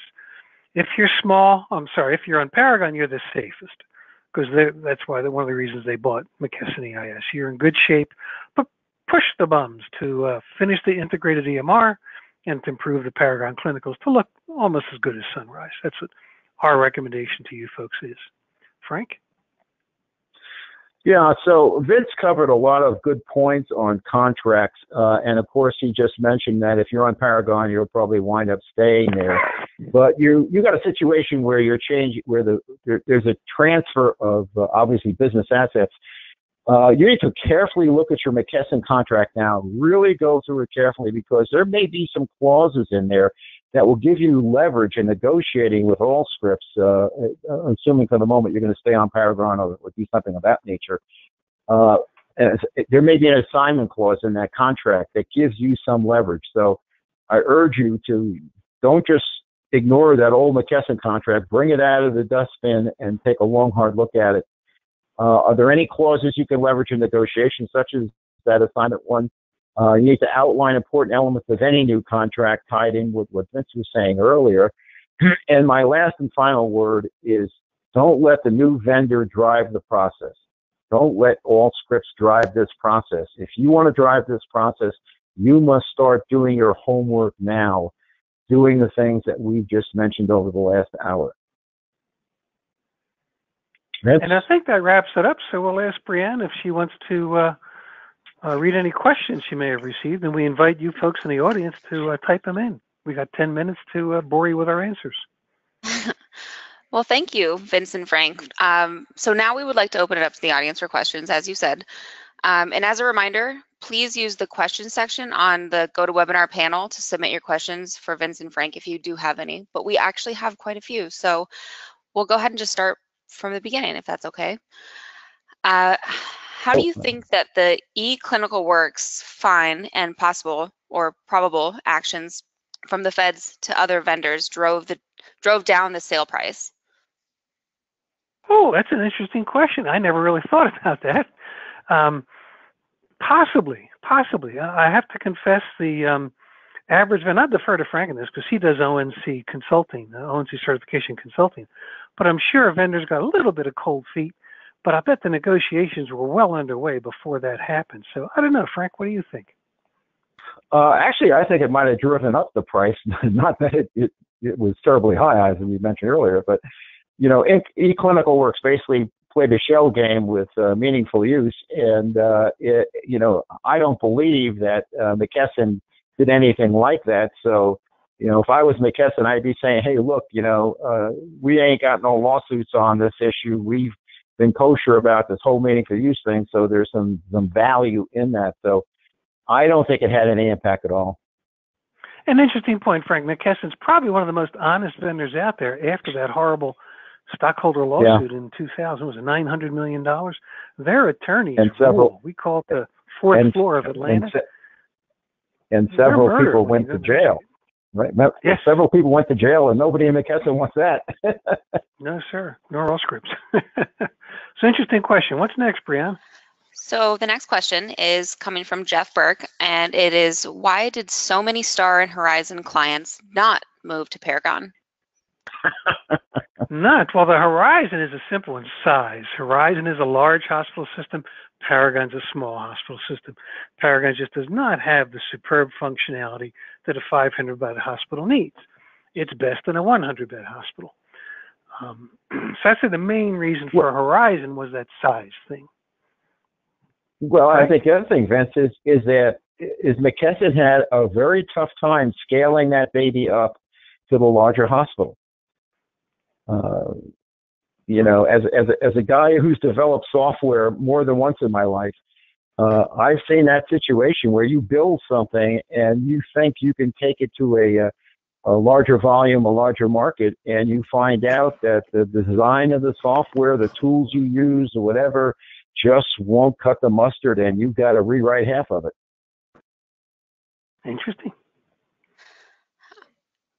Speaker 2: If you're if you're on Paragon, you're the safest, because that's why one of the reasons they bought McKesson EIS. You're in good shape, but push the bums to finish the integrated EMR and to improve the Paragon clinicals to look almost as good as Sunrise. That's what our recommendation to you folks is. Frank?
Speaker 3: Yeah, so Vince covered a lot of good points on contracts, and of course he just mentioned that if you're on Paragon, you'll probably wind up staying there. But you got a situation where there's a transfer of obviously business assets. You need to carefully look at your McKesson contract now. Really go through it carefully, because there may be some clauses in there that will give you leverage in negotiating with Allscripts, assuming for the moment you're going to stay on Paragon or do something of that nature. There may be an assignment clause in that contract that gives you some leverage. So I urge you to don't just ignore that old McKesson contract, bring it out of the dustbin and take a long, hard look at it. Are there any clauses you can leverage in negotiations, such as that assignment one? You need to outline important elements of any new contract tied in with what Vince was saying earlier. And my last and final word is, don't let the new vendor drive the process. Don't let Allscripts drive this process. If you want to drive this process, you must start doing your homework now. doing the things that we've just mentioned over the last hour.
Speaker 2: And I think that wraps it up. So we'll ask Brianne if she wants to read any questions she may have received, and we invite you folks in the audience to type them in. We got 10 minutes to bore you with our answers.
Speaker 1: Well, thank you, Vince and Frank. So now we would like to open it up to the audience for questions, as you said. And as a reminder, please use the question section on the GoToWebinar panel to submit your questions for Vince and Frank if you do have any. But we actually have quite a few. So we'll go ahead and just start from the beginning, if that's okay. How do you think that the eClinical Works fine and possible or probable actions from the feds to other vendors drove down the sale price?
Speaker 2: Oh, that's an interesting question. I never really thought about that. Possibly. I have to confess the average vendor, I'd defer to Frank in this because he does ONC consulting, ONC certification consulting, but I'm sure vendors got a little bit of cold feet, but I bet the negotiations were well underway before that happened. So I don't know, Frank, what do you think?
Speaker 3: Actually, I think it might have driven up the price. Not that it was terribly high, as we mentioned earlier, but eClinical Works basically played a shell game with meaningful use, and I don't believe that McKesson did anything like that. So, if I was McKesson, I'd be saying, hey, look, we ain't got no lawsuits on this issue. We've been kosher about this whole meaningful use thing, so there's some value in that. So I don't think it had any impact at all.
Speaker 2: An interesting point, Frank. McKesson's probably one of the most honest vendors out there after that horrible stockholder lawsuit in 2000. Was it $900 million? Their attorneys rule. We call it the fourth floor of Atlanta.
Speaker 3: And several people went to jail. Right? Yes. Several people went to jail, and nobody in McKesson wants that.
Speaker 2: No, sir. Nor Allscripts. It's an interesting question. What's next, Brianne?
Speaker 1: So the next question is coming from Jeff Burke, and it is, why did so many Star and Horizon clients not move to Paragon?
Speaker 2: Well, the Horizon is a simple in size. Horizon is a large hospital system. Paragon's a small hospital system. Paragon just does not have the superb functionality that a 500-bed hospital needs. It's best in a 100-bed hospital. So that's the main reason for Horizon was that size thing.
Speaker 3: Well, I think the other thing, Vince, is McKesson had a very tough time scaling that baby up to the larger hospital. As a guy who's developed software more than once in my life, I've seen that situation where you build something and you think you can take it to a larger volume, a larger market, and you find out that the design of the software, the tools you use, or whatever, just won't cut the mustard, and you've got to rewrite half of it.
Speaker 2: Interesting.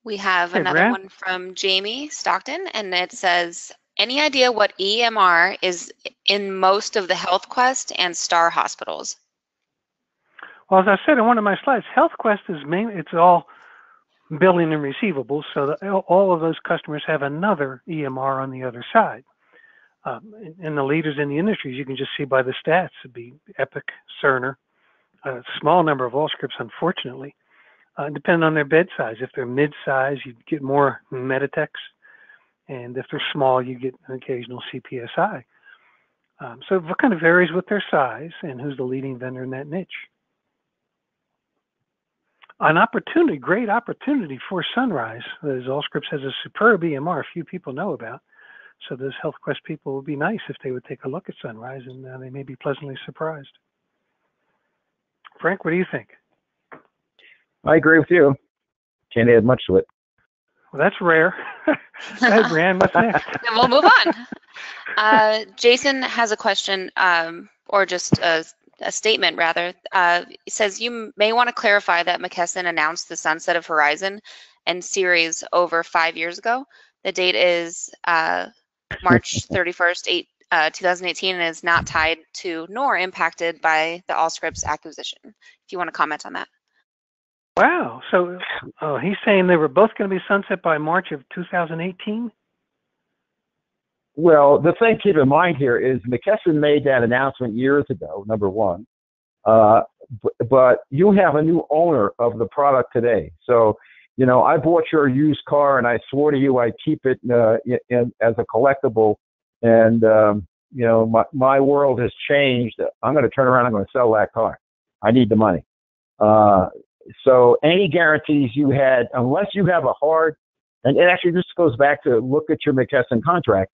Speaker 1: We have another one from Jamie Stockton, and it says, any idea what EMR is in most of the HealthQuest and Star hospitals?
Speaker 2: Well, as I said in one of my slides, HealthQuest is it's all billing and receivables, so that all of those customers have another EMR on the other side. And the leaders in the industries, you can just see by the stats, it'd be Epic, Cerner, a small number of Allscripts, unfortunately, depending on their bed size. If they're mid-size, you get more Meditechs, and if they're small, you get an occasional CPSI. So it kind of varies with their size and who's the leading vendor in that niche. An opportunity, great opportunity for Sunrise. As Allscripts has a superb EMR few people know about. So those HealthQuest people would be nice if they would take a look at Sunrise, and they may be pleasantly surprised. Frank, what do you think?
Speaker 3: I agree with you. Can't add much to it.
Speaker 2: Well, that's rare. Go ahead, Brianne, what's next?
Speaker 1: Then we'll move on. Jason has a question, or just a statement, rather. It says, you may want to clarify that McKesson announced the sunset of Horizon and Series over 5 years ago. The date is March 31st, 2018, and is not tied to nor impacted by the Allscripts acquisition. If you want to comment on that.
Speaker 2: Wow. So he's saying they were both going to be sunset by March of 2018?
Speaker 3: Well, the thing to keep in mind here is McKesson made that announcement years ago, number one. But you have a new owner of the product today. So, you know, I bought your used car and I swore to you I'd keep it as a collectible, and you know, my world has changed. I'm going to turn around. I'm going to sell that car. I need the money. So any guarantees you had, unless you have a hard, and it actually just goes back to look at your McKesson contract.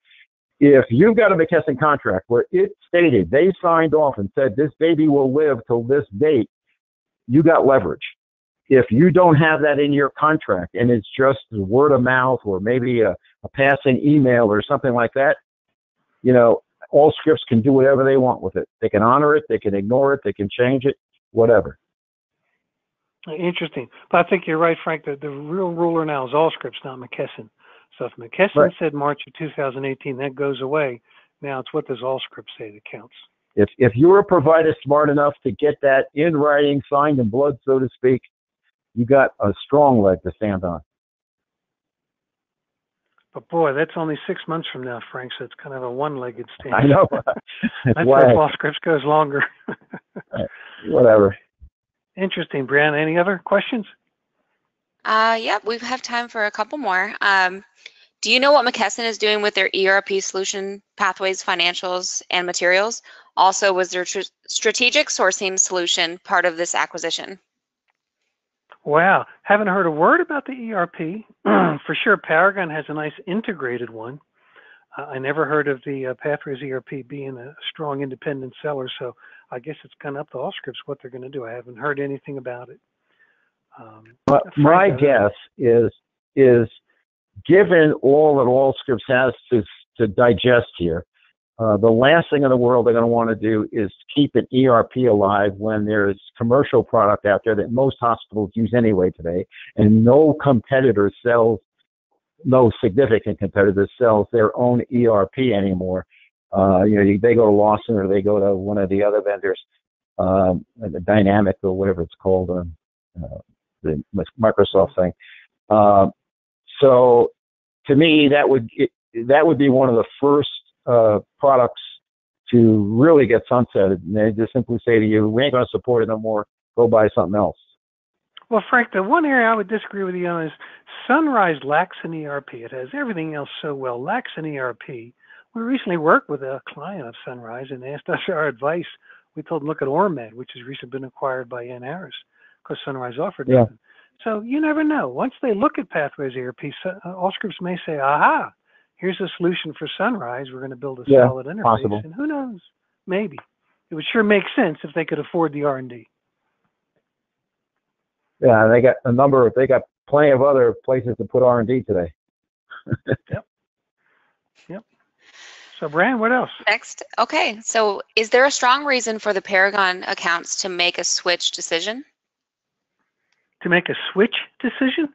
Speaker 3: If you've got a McKesson contract where it stated they signed off and said this baby will live till this date, you got leverage. If you don't have that in your contract and it's just word of mouth or maybe a passing email or something like that, you know, Allscripts can do whatever they want with it. They can honor it, they can ignore it, they can change it, whatever.
Speaker 2: Interesting. But I think you're right, Frank. The real ruler now is Allscripts, not McKesson. So if McKesson said March of 2018, that goes away. Now it's what does Allscripts say that counts.
Speaker 3: If you're a provider smart enough to get that in writing, signed in blood, so to speak, you got a strong leg to stand on.
Speaker 2: But boy, that's only 6 months from now, Frank, so it's kind of a one-legged stand.
Speaker 3: I know.
Speaker 2: Let's hope Allscripts goes longer.
Speaker 3: Whatever.
Speaker 2: Interesting. Brianna, any other questions?
Speaker 1: Yeah, we have time for a couple more. Do you know what McKesson is doing with their ERP solution, pathways, financials, and materials? Also, was their strategic sourcing solution part of this acquisition?
Speaker 2: Wow, haven't heard a word about the ERP. For sure, Paragon has a nice integrated one. I never heard of the Pathways ERP being a strong independent seller, so I guess it's kind of up to Allscripts what they're going to do. I haven't heard anything about it.
Speaker 3: But my guess is given all that Allscripts has to digest here, the last thing in the world they're going to want to do is keep an ERP alive when there's commercial product out there that most hospitals use anyway today, and no significant competitor sells their own ERP anymore. You know, they go to Lawson or they go to one of the other vendors, the Dynamic or whatever it's called, the Microsoft thing. So to me, that would be one of the first products to really get sunsetted. And they just simply say to you, we ain't going to support it no more. Go buy something else.
Speaker 2: Well, Frank, the one area I would disagree with you on is Sunrise lacks an ERP. It has everything else so well, lacks an ERP. We recently worked with a client of Sunrise and asked us our advice. We told them, look at Ormed, which has recently been acquired by Ann Harris, because Sunrise offered nothing. So you never know. Once they look at Pathways ERP, Allscripts may say, aha, here's a solution for Sunrise. We're going to build a solid interface. Possible. And who knows? Maybe. It would sure make sense if they could afford the R&D.
Speaker 3: Yeah, they got plenty of other places to put R&D today.
Speaker 2: Yep. So, Brian, what else?
Speaker 1: Next. Okay. So is there a strong reason for the Paragon accounts to make a switch decision?
Speaker 2: To make a switch decision?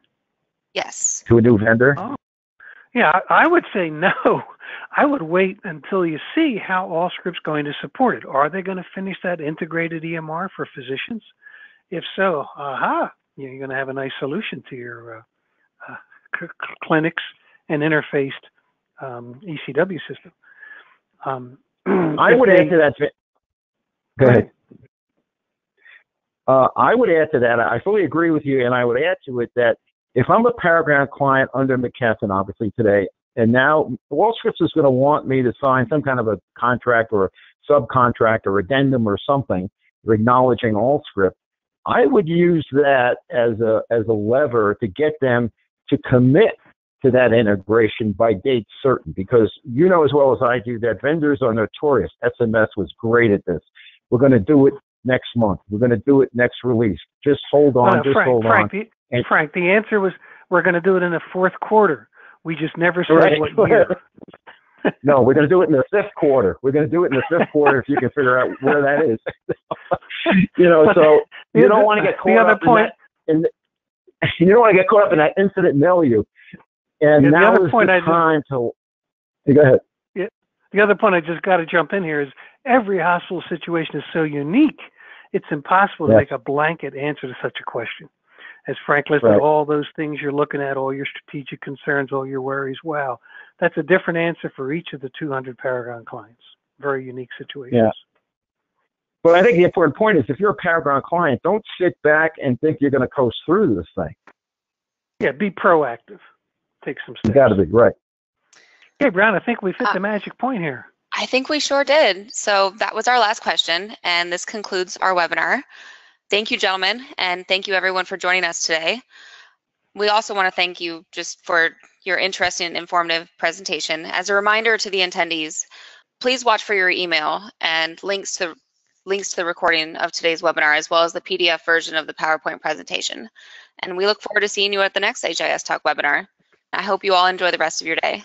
Speaker 1: Yes.
Speaker 3: To a new vendor?
Speaker 2: Oh. Yeah, I would say no. I would wait until you see how Allscripts going to support it. Are they going to finish that integrated EMR for physicians? If so, you're going to have a nice solution to your clinics and interfaced ECW system.
Speaker 3: I would add to that. Go ahead. I would add to that. I fully agree with you, and I would add to it that if I'm a Paragon client under McKesson, obviously today, and now Allscripts is going to want me to sign some kind of a contract or a subcontract or addendum or something acknowledging Allscripts, I would use that as a lever to get them to commit to that integration by date certain, because you know as well as I do that vendors are notorious. SMS was great at this. We're going to do it next month. We're going to do it next release. Just hold on. Hold on.
Speaker 2: Frank, the answer was we're going to do it in the fourth quarter. We just never said what year.
Speaker 3: No, we're going to do it in the fifth quarter. We're going to do it in the fifth quarter if you can figure out where that is. You know, so you don't want to get caught up in that. You don't want to get caught up in that incident milieu. And now is the time to. Go ahead.
Speaker 2: Yeah. The other point I just got to jump in here is every hospital situation is so unique. It's impossible to make a blanket answer to such a question. As Frank listed all those things you're looking at, all your strategic concerns, all your worries. Wow, that's a different answer for each of the 200 Paragon clients. Very unique situations.
Speaker 3: Yeah. But I think the important point is if you're a Paragon client, don't sit back and think you're going to coast through this thing.
Speaker 2: Yeah, be proactive. Take some steps.
Speaker 3: You got to be right.
Speaker 2: Okay, Brown, I think we've hit the magic point here.
Speaker 1: I think we sure did. So that was our last question, and this concludes our webinar. Thank you, gentlemen, and thank you everyone for joining us today. We also want to thank you just for your interesting and informative presentation. As a reminder to the attendees, please watch for your email and links to the recording of today's webinar, as well as the PDF version of the PowerPoint presentation. And we look forward to seeing you at the next HIS Talk webinar. I hope you all enjoy the rest of your day.